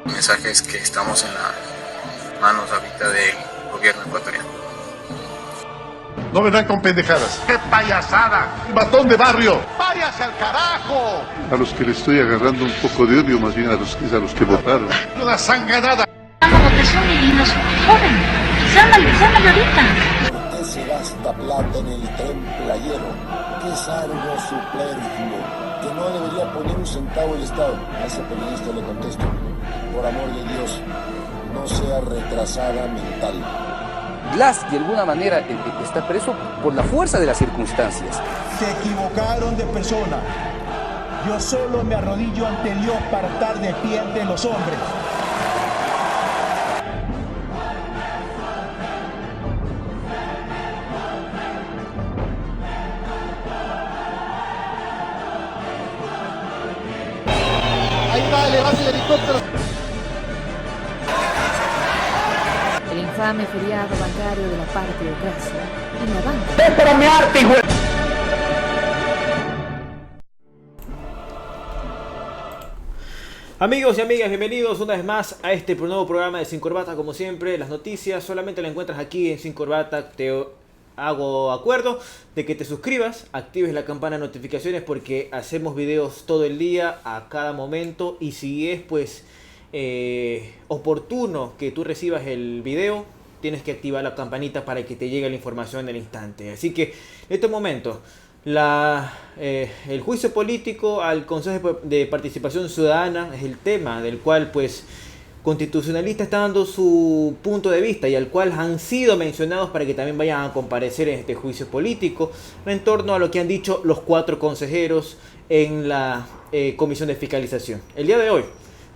El mensaje es que estamos en las manos ahorita del gobierno ecuatoriano. No me dan con pendejadas. ¡Qué payasada! ¡Batón de barrio! ¡Váyase al carajo! A los que le estoy agarrando un poco de odio, más bien a los que votaron. ¡Una sanganada! La votación y los jóvenes, sean mayorita. ¿Por qué se gasta plata en el tren playero? Que es algo superfluo, que no debería poner un centavo el Estado. A ese periodista le contesto, por amor de Dios, no sea retrasada mental. Glass, de alguna manera, está preso por la fuerza de las circunstancias. Se equivocaron de persona. Yo solo me arrodillo ante Dios para estar de pie ante los hombres. Ahí va, levante el helicóptero. El infame feriado bancario de la partidocracia y la banca. ¡Ven para mi arte, güey! Amigos y amigas, bienvenidos una vez más a este nuevo programa de Sin Corbata. Como siempre, las noticias solamente las encuentras aquí en Sin Corbata. Te hago acuerdo de que te suscribas, actives la campana de notificaciones porque hacemos videos todo el día, a cada momento. Y si es oportuno que tú recibas el video, tienes que activar la campanita para que te llegue la información al instante. Así que en este momento el juicio político al Consejo de Participación Ciudadana es el tema del cual Constitucionalista está dando su punto de vista y al cual han sido mencionados para que también vayan a comparecer en este juicio político en torno a lo que han dicho los 4 consejeros en la Comisión de Fiscalización. El día de hoy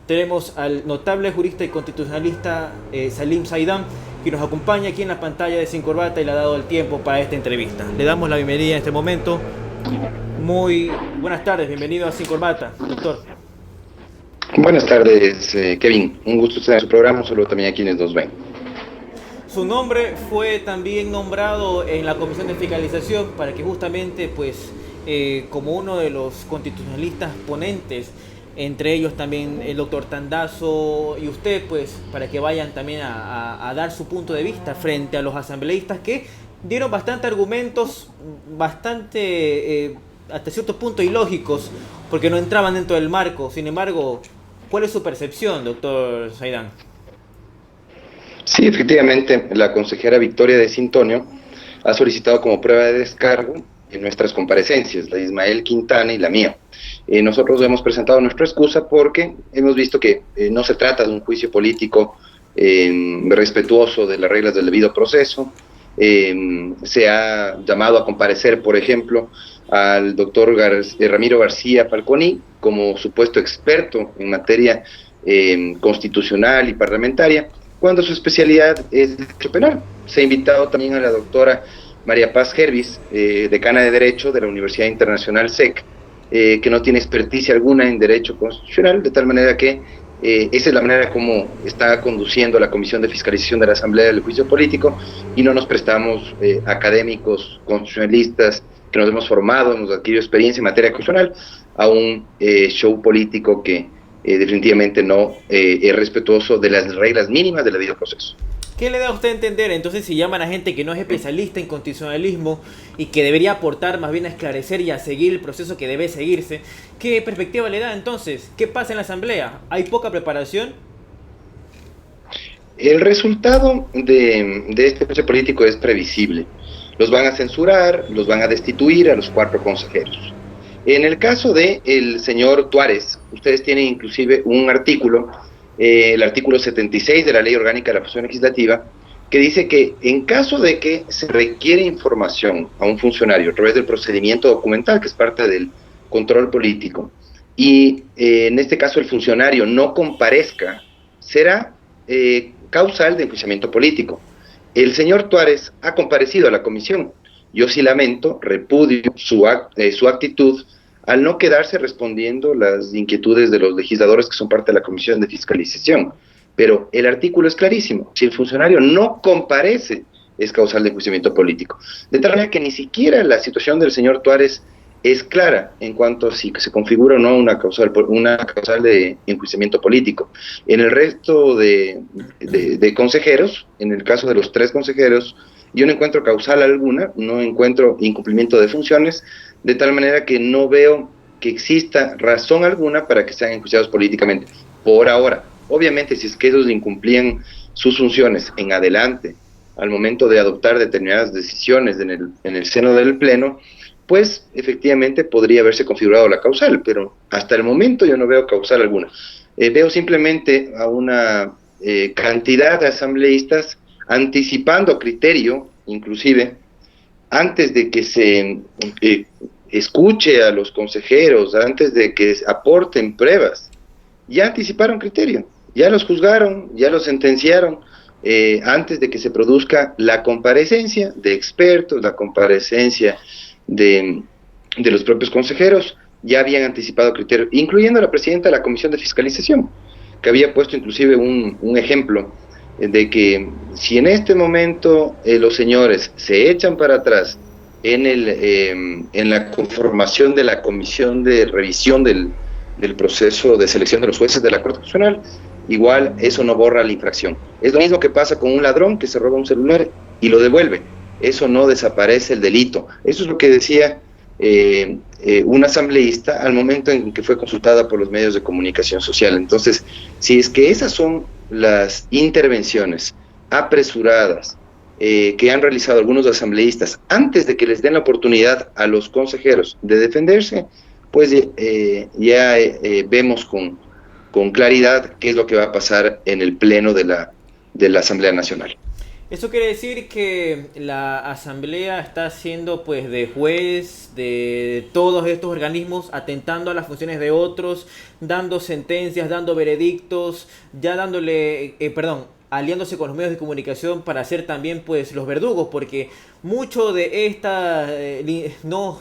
tenemos al notable jurista y constitucionalista Salim Saidán, que nos acompaña aquí en la pantalla de Sin Corbata y le ha dado el tiempo para esta entrevista. Le damos la bienvenida en este momento. Muy buenas tardes, bienvenido a Sin Corbata, doctor. Buenas tardes, Kevin. Un gusto estar en su programa, solo también a quienes nos ven. Su nombre fue también nombrado en la Comisión de Fiscalización para que justamente, como uno de los constitucionalistas ponentes, entre ellos también el doctor Tandazo y usted, para que vayan también a dar su punto de vista frente a los asambleístas que dieron bastante argumentos, hasta cierto punto ilógicos, porque no entraban dentro del marco. Sin embargo, ¿cuál es su percepción, doctor Saidán? Sí, efectivamente, la consejera Victoria de Cintonio ha solicitado como prueba de descargo en nuestras comparecencias, la de Ismael Quintana y la mía. Nosotros hemos presentado nuestra excusa porque hemos visto que no se trata de un juicio político respetuoso de las reglas del debido proceso. Se ha llamado a comparecer, por ejemplo, al doctor Ramiro García Falconi como supuesto experto en materia constitucional y parlamentaria, cuando su especialidad es derecho penal. Se ha invitado también a la doctora María Paz Gervis, decana de Derecho de la Universidad Internacional SEC, que no tiene experticia alguna en Derecho Constitucional, de tal manera que esa es la manera como está conduciendo la Comisión de Fiscalización de la Asamblea del Juicio Político, y no nos prestamos académicos, constitucionalistas, que nos hemos formado, hemos adquirido experiencia en materia constitucional, a un show político que definitivamente no es respetuoso de las reglas mínimas del debido proceso. ¿Qué le da a usted a entender entonces si llaman a gente que no es especialista en constitucionalismo y que debería aportar más bien a esclarecer y a seguir el proceso que debe seguirse? ¿Qué perspectiva le da entonces? ¿Qué pasa en la asamblea? ¿Hay poca preparación? El resultado de este proceso político es previsible. Los van a censurar, los van a destituir a los 4 consejeros. En el caso del señor Tuárez, ustedes tienen inclusive un artículo, el artículo 76 de la Ley Orgánica de la Función Legislativa, que dice que en caso de que se requiere información a un funcionario a través del procedimiento documental, que es parte del control político, y en este caso el funcionario no comparezca, será causal de enjuiciamiento político. El señor Tuárez ha comparecido a la comisión. Yo sí lamento, repudio su actitud al no quedarse respondiendo las inquietudes de los legisladores que son parte de la Comisión de Fiscalización. Pero el artículo es clarísimo: si el funcionario no comparece, es causal de enjuiciamiento político. De tal manera que ni siquiera la situación del señor Tuárez es clara en cuanto a si se configura o no una causal de enjuiciamiento político. En el resto de consejeros, en el caso de los 3 consejeros, yo no encuentro causal alguna, no encuentro incumplimiento de funciones, de tal manera que no veo que exista razón alguna para que sean enjuiciados políticamente, por ahora. Obviamente, si es que ellos incumplían sus funciones en adelante, al momento de adoptar determinadas decisiones en el seno del Pleno, pues efectivamente podría haberse configurado la causal, pero hasta el momento yo no veo causal alguna. Veo simplemente a una cantidad de asambleístas anticipando criterio, inclusive, antes de que se escuche a los consejeros, antes de que aporten pruebas, ya anticiparon criterio, ya los juzgaron, ya los sentenciaron, antes de que se produzca la comparecencia de expertos, la comparecencia de los propios consejeros, ya habían anticipado criterio, incluyendo a la presidenta de la Comisión de Fiscalización, que había puesto inclusive un ejemplo de que si en este momento los señores se echan para atrás en la conformación de la Comisión de Revisión del proceso de selección de los jueces de la Corte Constitucional, igual eso no borra la infracción. Es lo mismo que pasa con un ladrón que se roba un celular y lo devuelve. Eso no desaparece el delito. Eso es lo que decía un asambleísta al momento en que fue consultada por los medios de comunicación social. Entonces, si es que esas son las intervenciones apresuradas que han realizado algunos asambleístas antes de que les den la oportunidad a los consejeros de defenderse, pues ya vemos con claridad qué es lo que va a pasar en el Pleno de la Asamblea Nacional. Eso quiere decir que la Asamblea está siendo pues de juez de todos estos organismos, atentando a las funciones de otros, dando sentencias, dando veredictos, ya aliándose con los medios de comunicación para ser también pues los verdugos, porque mucho de esta no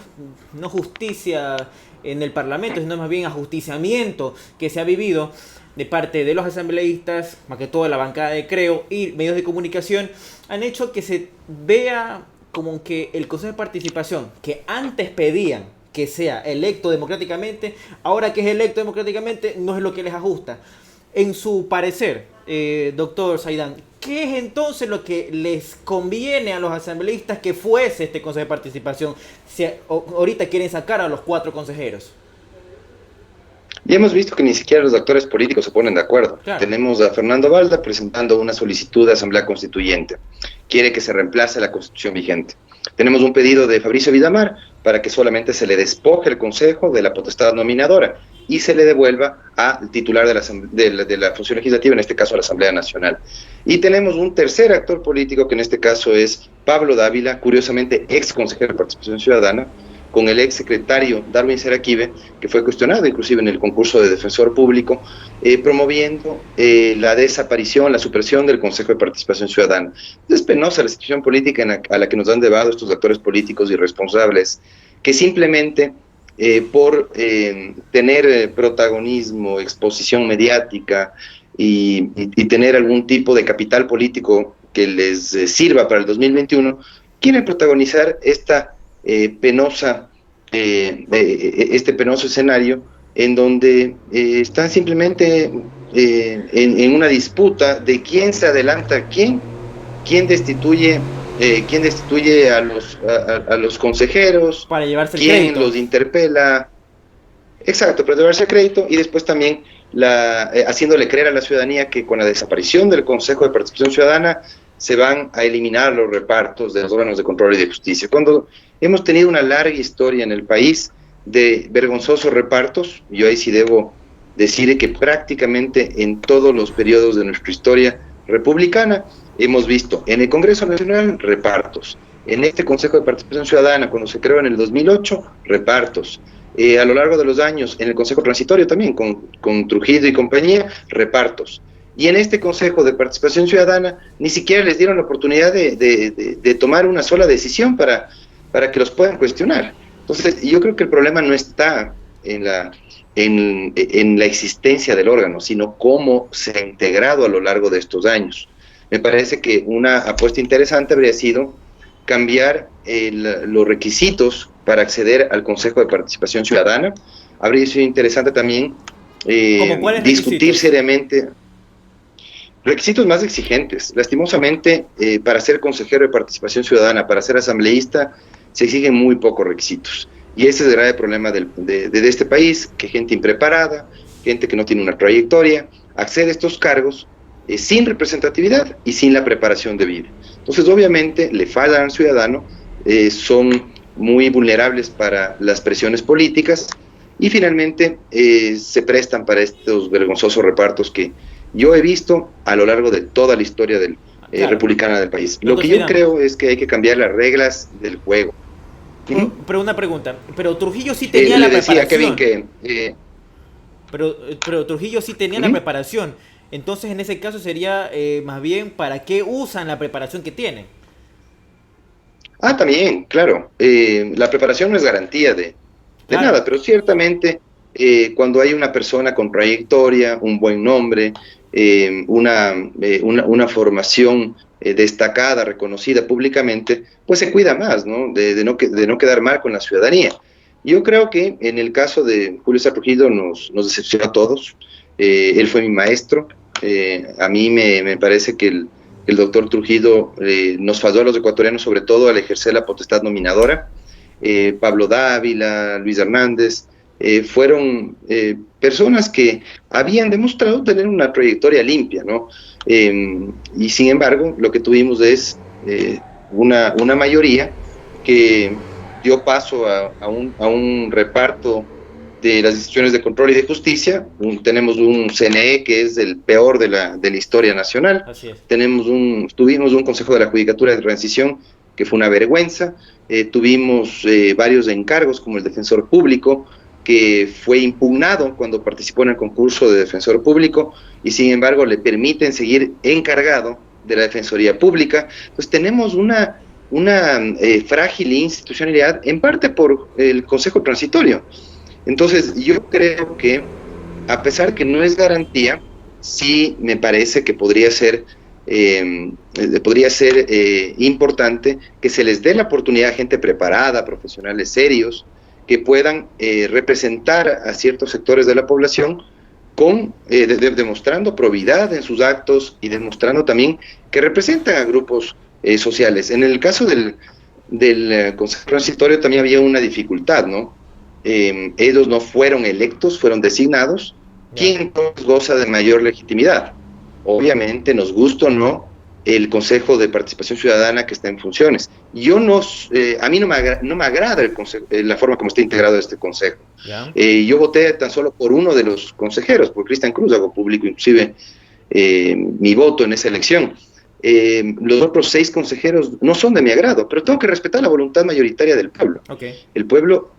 justicia en el Parlamento, sino más bien ajusticiamiento que se ha vivido de parte de los asambleístas, más que todo de la bancada de Creo y medios de comunicación, han hecho que se vea como que el Consejo de Participación, que antes pedían que sea electo democráticamente, ahora que es electo democráticamente no es lo que les ajusta. En su parecer, doctor Saidán, ¿qué es entonces lo que les conviene a los asambleístas que fuese este Consejo de Participación si ahorita quieren sacar a los 4 consejeros? Ya hemos visto que ni siquiera los actores políticos se ponen de acuerdo. Claro. Tenemos a Fernando Balda presentando una solicitud de asamblea constituyente. Quiere que se reemplace la constitución vigente. Tenemos un pedido de Fabricio Villamar para que solamente se le despoje el Consejo de la potestad nominadora y se le devuelva al titular de la función legislativa, en este caso a la Asamblea Nacional. Y tenemos un tercer actor político, que en este caso es Pablo Dávila, curiosamente ex consejero de Participación Ciudadana, con el ex secretario Darwin Seraquibe, que fue cuestionado inclusive en el concurso de defensor público, promoviendo la desaparición, la supresión del Consejo de Participación Ciudadana. Es penosa la situación política a la que nos han llevado estos actores políticos irresponsables, que simplemente por tener protagonismo, exposición mediática y tener algún tipo de capital político que les sirva para el 2021, quieren protagonizar este penoso escenario en donde están simplemente en una disputa de quién se adelanta a quién destituye a los consejeros, para llevarse el quién crédito. los interpela, exacto, para llevarse el crédito, y después también haciéndole creer a la ciudadanía que con la desaparición del Consejo de Participación Ciudadana se van a eliminar los repartos de los órganos de control y de justicia, cuando hemos tenido una larga historia en el país de vergonzosos repartos. Yo ahí sí debo decir que prácticamente en todos los periodos de nuestra historia republicana hemos visto en el Congreso Nacional repartos, en este Consejo de Participación Ciudadana, cuando se creó en el 2008, repartos, a lo largo de los años en el Consejo Transitorio también, con Trujillo y compañía, repartos. Y en este Consejo de Participación Ciudadana ni siquiera les dieron la oportunidad de tomar una sola decisión para que los puedan cuestionar. Entonces, yo creo que el problema no está en la existencia del órgano, sino cómo se ha integrado a lo largo de estos años. Me parece que una apuesta interesante habría sido cambiar los requisitos para acceder al Consejo de Participación Ciudadana. Habría sido interesante también discutir seriamente requisitos más exigentes. Lastimosamente, para ser consejero de Participación Ciudadana, para ser asambleísta, se exigen muy pocos requisitos. Y ese es el grave problema de este país, que gente impreparada, gente que no tiene una trayectoria, accede a estos cargos sin representatividad y sin la preparación debida. Entonces, obviamente, le fallan al ciudadano, son muy vulnerables para las presiones políticas y finalmente se prestan para estos vergonzosos repartos que yo he visto a lo largo de toda la historia republicana del país. Lo que yo creo es que hay que cambiar las reglas del juego. Pero una pregunta, pero Trujillo sí tenía la preparación. Kevin que pero Trujillo sí tenía la preparación. Entonces, en ese caso sería más bien ¿para qué usan la preparación que tienen? También, claro. La preparación no es garantía de nada, pero ciertamente cuando hay una persona con trayectoria, un buen nombre, una formación destacada, reconocida públicamente, pues se cuida más, ¿no? De no quedar mal con la ciudadanía. Yo creo que en el caso de Julio César Trujillo nos decepcionó a todos. Él fue mi maestro. A mí me parece que el doctor Trujillo nos falló a los ecuatorianos, sobre todo al ejercer la potestad nominadora. Pablo Dávila, Luis Hernández, fueron personas que habían demostrado tener una trayectoria limpia, ¿no? Y sin embargo, lo que tuvimos es una mayoría que dio paso a un reparto de las instituciones de control y de justicia. Tenemos un CNE que es el peor de la historia nacional. Así es. Tuvimos un Consejo de la Judicatura de Transición que fue una vergüenza. Tuvimos varios encargos como el Defensor Público, que fue impugnado cuando participó en el concurso de Defensor Público y sin embargo le permiten seguir encargado de la Defensoría Pública. Entonces tenemos una frágil institucionalidad, en parte por el Consejo Transitorio. Entonces yo creo que, a pesar que no es garantía, sí me parece que podría ser importante que se les dé la oportunidad a gente preparada, profesionales serios, que puedan representar a ciertos sectores de la población demostrando probidad en sus actos y demostrando también que representan a grupos sociales. En el caso del Consejo Transitorio también había una dificultad, ¿no? Ellos no fueron electos, fueron designados. ¿Quién entonces goza de mayor legitimidad? Obviamente, nos gusta o no, el Consejo de Participación Ciudadana que está en funciones. A mí no me agrada la forma como está integrado este consejo. Yo voté tan solo por uno de los consejeros, por Cristian Cruz, hago público inclusive mi voto en esa elección. Los otros 6 consejeros no son de mi agrado, pero tengo que respetar la voluntad mayoritaria del pueblo. El pueblo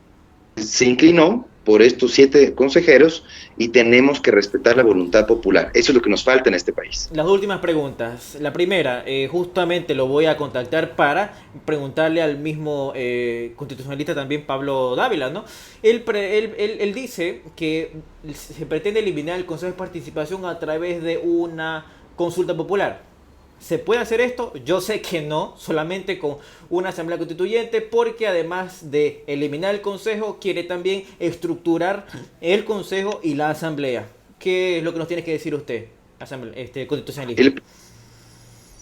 se inclinó por estos 7 consejeros y tenemos que respetar la voluntad popular. Eso es lo que nos falta en este país. Las últimas preguntas. La primera, justamente lo voy a contactar para preguntarle al mismo constitucionalista también, Pablo Dávila, ¿no? Él dice que se pretende eliminar el Consejo de Participación a través de una consulta popular. ¿Se puede hacer esto? Yo sé que no, solamente con una asamblea constituyente, porque además de eliminar el consejo, quiere también estructurar el consejo y la asamblea. ¿Qué es lo que nos tiene que decir usted, constitucionalista?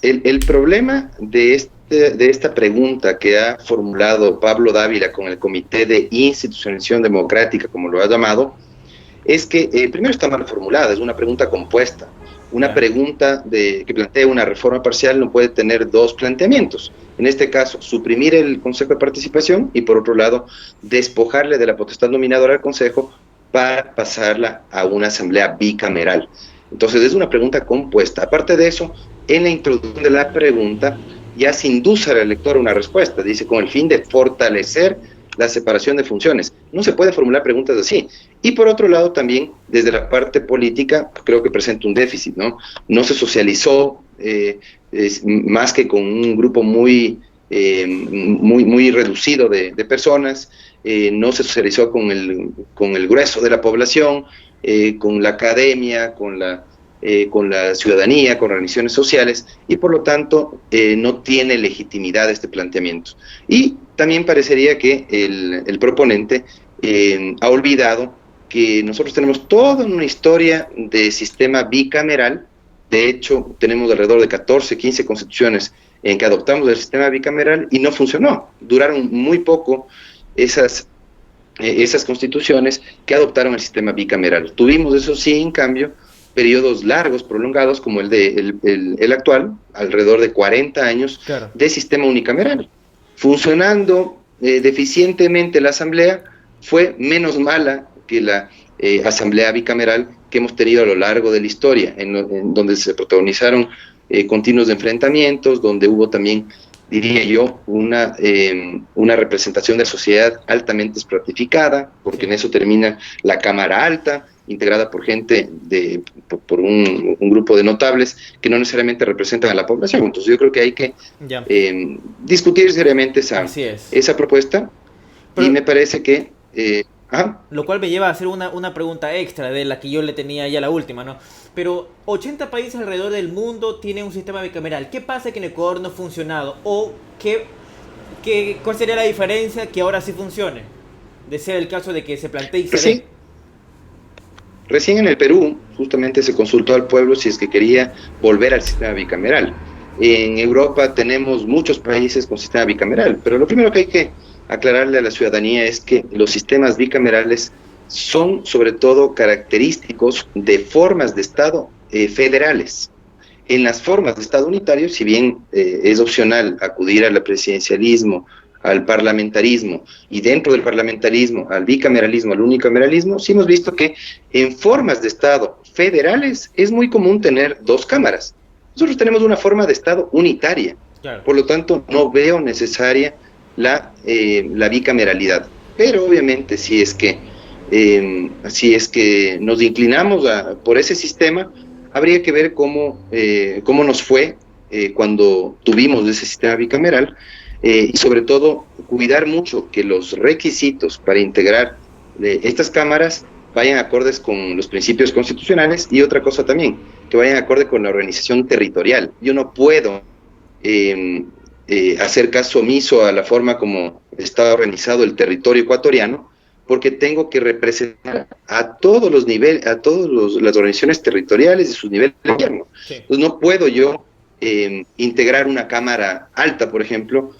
El problema de esta pregunta que ha formulado Pablo Dávila con el Comité de Institucionalización Democrática, como lo ha llamado, es que primero está mal formulada, es una pregunta compuesta. Una pregunta que plantea una reforma parcial no puede tener 2 planteamientos. En este caso, suprimir el Consejo de Participación y, por otro lado, despojarle de la potestad nominadora al Consejo para pasarla a una asamblea bicameral. Entonces, es una pregunta compuesta. Aparte de eso, en la introducción de la pregunta ya se induce al elector a una respuesta. Dice, con el fin de fortalecer la separación de funciones. No se puede formular preguntas así. Y por otro lado también, desde la parte política, creo que presenta un déficit, ¿no? No se socializó más que con un grupo muy reducido de personas, no se socializó con el grueso de la población, con la academia, con con la ciudadanía, con organizaciones sociales, y por lo tanto no tiene legitimidad este planteamiento. Y también parecería que el proponente ha olvidado que nosotros tenemos toda una historia de sistema bicameral. De hecho, tenemos alrededor de 14, 15 constituciones en que adoptamos el sistema bicameral y no funcionó. Duraron muy poco esas constituciones que adoptaron el sistema bicameral. Tuvimos, eso sí, en cambio, periodos largos, prolongados, como el actual, alrededor de 40 años, claro, de sistema unicameral. Funcionando deficientemente la Asamblea, fue menos mala que la Asamblea bicameral que hemos tenido a lo largo de la historia, en donde se protagonizaron continuos enfrentamientos, donde hubo también, diría yo, una representación de la sociedad altamente estratificada, porque en eso termina la Cámara Alta, integrada por gente, por un grupo de notables que no necesariamente representan a la población. Entonces yo creo que hay que discutir seriamente esa propuesta, y me parece que... Lo cual me lleva a hacer una pregunta extra de la que yo le tenía ya la última, ¿no? Pero 80 países alrededor del mundo tienen un sistema bicameral. ¿Qué pasa que en Ecuador no ha funcionado? ¿O cuál sería la diferencia que ahora sí funcione? De ser el caso de que se plantee y se dé. Recién en el Perú, justamente se consultó al pueblo si es que quería volver al sistema bicameral. En Europa tenemos muchos países con sistema bicameral, pero lo primero que hay que aclararle a la ciudadanía es que los sistemas bicamerales son sobre todo característicos de formas de Estado federales. En las formas de Estado unitario, si bien es opcional acudir al presidencialismo, al parlamentarismo, y dentro del parlamentarismo, al bicameralismo, al unicameralismo, sí hemos visto que en formas de Estado federales es muy común tener dos cámaras. Nosotros tenemos una forma de Estado unitaria, claro. Por lo tanto no veo necesaria la bicameralidad. Pero obviamente si es que nos inclinamos por ese sistema, habría que ver cómo nos fue cuando tuvimos ese sistema bicameral, y sobre todo cuidar mucho que los requisitos para integrar estas cámaras vayan acordes con los principios constitucionales, y otra cosa también, que vayan acorde con la organización territorial. Yo no puedo hacer caso omiso a la forma como está organizado el territorio ecuatoriano, porque tengo que representar a todos los niveles, a todas las organizaciones territoriales y sus niveles de gobierno. Sí. Entonces no puedo yo integrar una cámara alta, por ejemplo,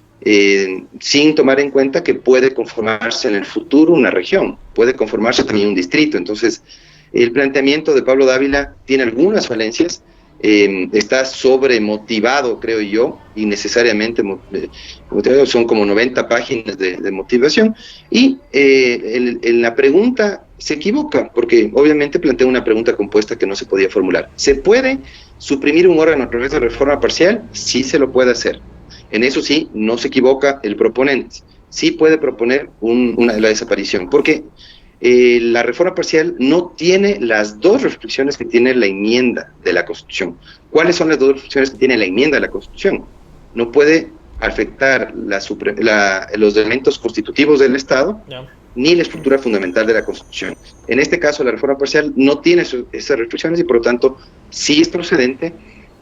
sin tomar en cuenta que puede conformarse en el futuro una región, puede conformarse también un distrito. Entonces el planteamiento de Pablo Dávila tiene algunas falencias, está sobremotivado, creo yo, innecesariamente motivado. Son como 90 páginas de motivación, y en la pregunta se equivoca, porque obviamente plantea una pregunta compuesta que no se podía formular. ¿Se puede suprimir un órgano a través de reforma parcial? Sí se lo puede hacer. En eso sí, no se equivoca el proponente. Sí puede proponer la desaparición, porque la reforma parcial no tiene las dos restricciones que tiene la enmienda de la Constitución. ¿Cuáles son las dos restricciones que tiene la enmienda de la Constitución? No puede afectar los elementos constitutivos del Estado, ni la estructura fundamental de la Constitución. En este caso, la reforma parcial no tiene esas restricciones, y por lo tanto sí es procedente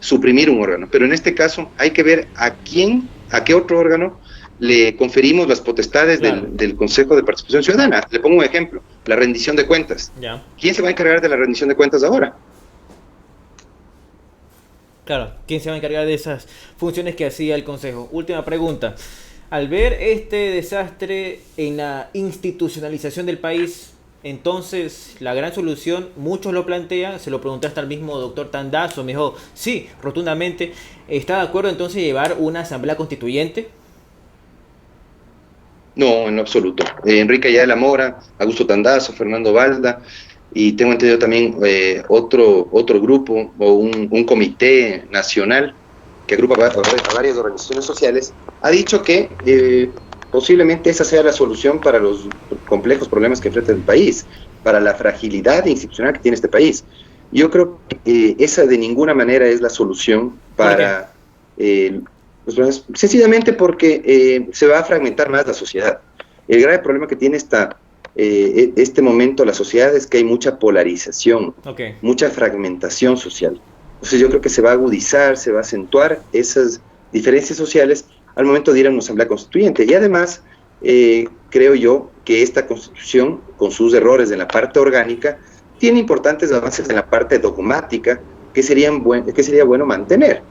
suprimir un órgano. Pero en este caso hay que ver a qué otro órgano le conferimos las potestades del Consejo de Participación Ciudadana. Le pongo un ejemplo: la rendición de cuentas. ¿Quién se va a encargar de la rendición de cuentas ahora? Claro, ¿quién se va a encargar de esas funciones que hacía el Consejo? Última pregunta. Al ver este desastre en la institucionalización del país, entonces la gran solución, muchos lo plantean, se lo pregunté hasta al mismo doctor Tandazo, me dijo, sí, rotundamente, ¿está de acuerdo entonces llevar una asamblea constituyente? No, en lo absoluto. Enrique Ayala Mora, Augusto Tandazo, Fernando Balda, y tengo entendido también otro grupo o un comité nacional que agrupa a varias organizaciones sociales, ha dicho que posiblemente esa sea la solución para los complejos problemas que enfrenta el país, para la fragilidad institucional que tiene este país. Yo creo que esa de ninguna manera es la solución para los problemas, sencillamente porque se va a fragmentar más la sociedad. El grave problema que tiene esta este momento la sociedad es que hay mucha polarización, Okay. mucha fragmentación social. Entonces yo creo que se va a agudizar, se va a acentuar esas diferencias sociales al momento de ir a una asamblea constituyente. Y además, creo yo que esta constitución, con sus errores en la parte orgánica, tiene importantes avances en la parte dogmática que sería bueno mantener.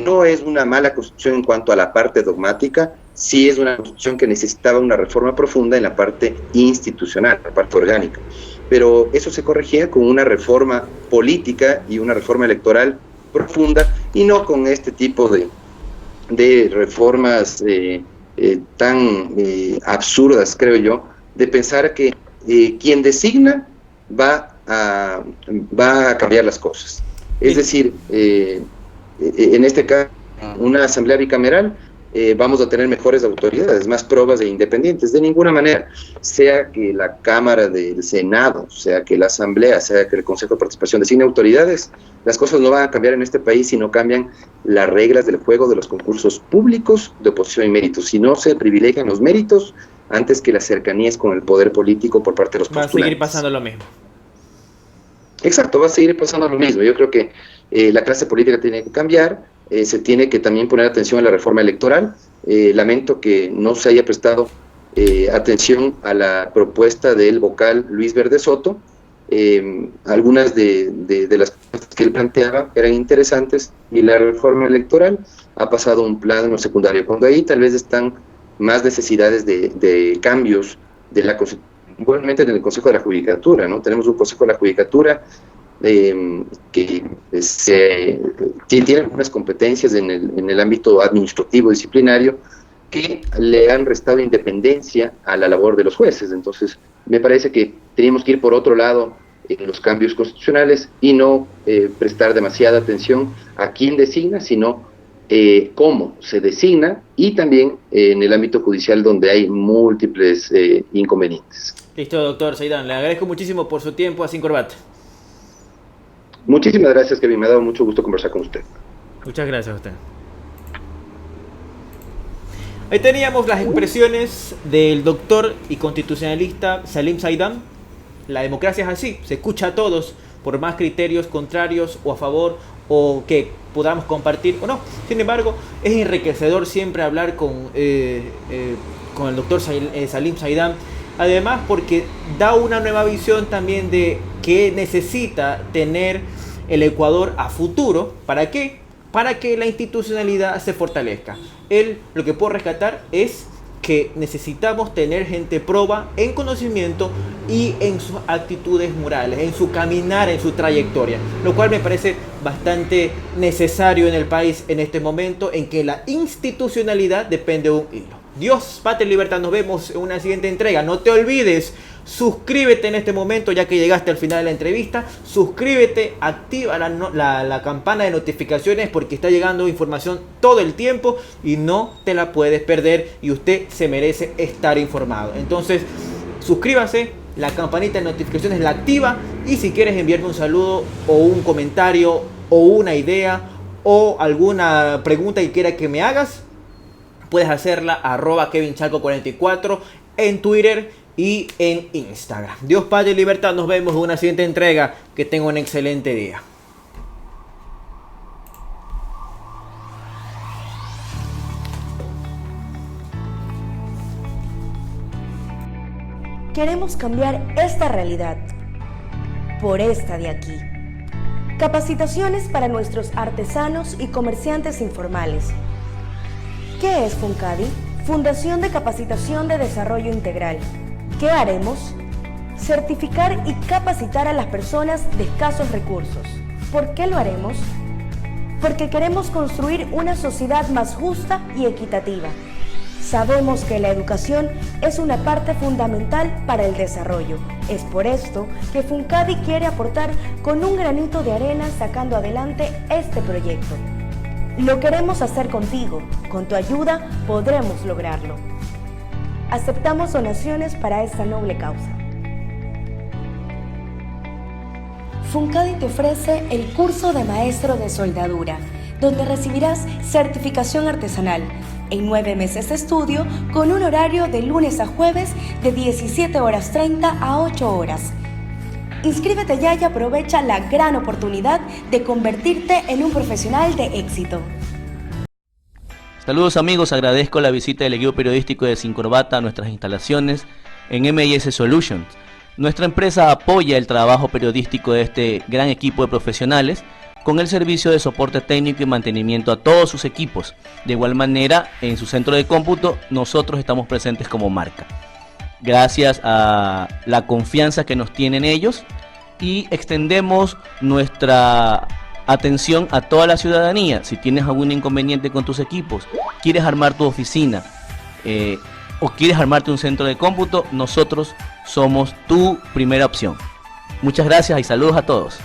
No es una mala constitución en cuanto a la parte dogmática, sí es una constitución que necesitaba una reforma profunda en la parte institucional, la parte orgánica. Pero eso se corregía con una reforma política y una reforma electoral profunda, y no con este tipo de reformas tan absurdas, creo yo, de pensar que quien designa va a cambiar las cosas. Es decir, en este caso, una asamblea bicameral, vamos a tener mejores autoridades, más probas e independientes. De ninguna manera, sea que la Cámara del Senado, sea que la Asamblea, sea que el Consejo de Participación designe autoridades, las cosas no van a cambiar en este país si no cambian las reglas del juego de los concursos públicos de oposición y méritos. Si no se privilegian los méritos antes que las cercanías con el poder político por parte de los postulantes. Va a seguir pasando lo mismo. Exacto, va a seguir pasando lo mismo. Yo creo que la clase política tiene que cambiar, se tiene que también poner atención a la reforma electoral. Lamento que no se haya prestado atención a la propuesta del vocal Luis Verde Soto. Algunas de las cosas que él planteaba eran interesantes y la reforma electoral ha pasado a un plano secundario, cuando ahí tal vez están más necesidades de cambios de la Constitución. Igualmente en el Consejo de la Judicatura, ¿no? Tenemos un Consejo de la Judicatura que tiene algunas competencias en el ámbito administrativo disciplinario que le han restado independencia a la labor de los jueces. Entonces, me parece que teníamos que ir por otro lado en los cambios constitucionales y no prestar demasiada atención a quién designa, sino cómo se designa, y también en el ámbito judicial, donde hay múltiples inconvenientes. Listo, doctor Saidán, le agradezco muchísimo por su tiempo a Sin Corbata. Muchísimas gracias, Kevin, me ha dado mucho gusto conversar con usted. Muchas gracias a usted. Ahí teníamos las expresiones del doctor y constitucionalista Salim Saidán. La democracia es así, se escucha a todos, por más criterios contrarios o a favor o que podamos compartir o no. Sin embargo, es enriquecedor siempre hablar con el doctor Salim Saidán, además porque da una nueva visión también de que necesita tener el Ecuador a futuro. ¿Para qué? Para que la institucionalidad se fortalezca. Él lo que puedo rescatar es que necesitamos tener gente proba en conocimiento y en sus actitudes morales, en su caminar, en su trayectoria, lo cual me parece bastante necesario en el país en este momento en que la institucionalidad depende de un hilo. Dios, patria y libertad, nos vemos en una siguiente entrega. No te olvides, suscríbete en este momento ya que llegaste al final de la entrevista. Suscríbete, activa la campana de notificaciones porque está llegando información todo el tiempo y no te la puedes perder y usted se merece estar informado. Entonces, suscríbase, la campanita de notificaciones la activa y si quieres enviarme un saludo o un comentario o una idea o alguna pregunta que quiera que me hagas, puedes hacerla @KevinChalco44 en Twitter y en Instagram. Dios, Padre y Libertad, nos vemos en una siguiente entrega. Que tenga un excelente día. Queremos cambiar esta realidad por esta de aquí. Capacitaciones para nuestros artesanos y comerciantes informales. ¿Qué es FUNCADI? Fundación de Capacitación de Desarrollo Integral. ¿Qué haremos? Certificar y capacitar a las personas de escasos recursos. ¿Por qué lo haremos? Porque queremos construir una sociedad más justa y equitativa. Sabemos que la educación es una parte fundamental para el desarrollo. Es por esto que FUNCADI quiere aportar con un granito de arena sacando adelante este proyecto. Lo queremos hacer contigo. Con tu ayuda podremos lograrlo. Aceptamos donaciones para esta noble causa. FUNCADI te ofrece el curso de maestro de soldadura, donde recibirás certificación artesanal, en 9 meses de estudio con un horario de lunes a jueves de 17:30 a 8 horas. Inscríbete ya y aprovecha la gran oportunidad de convertirte en un profesional de éxito. Saludos amigos, agradezco la visita del equipo periodístico de Sin Corbata a nuestras instalaciones en MIS Solutions. Nuestra empresa apoya el trabajo periodístico de este gran equipo de profesionales con el servicio de soporte técnico y mantenimiento a todos sus equipos. De igual manera, en su centro de cómputo, nosotros estamos presentes como marca. Gracias a la confianza que nos tienen ellos y extendemos nuestra atención a toda la ciudadanía. Si tienes algún inconveniente con tus equipos, quieres armar tu oficina o quieres armarte un centro de cómputo, nosotros somos tu primera opción. Muchas gracias y saludos a todos.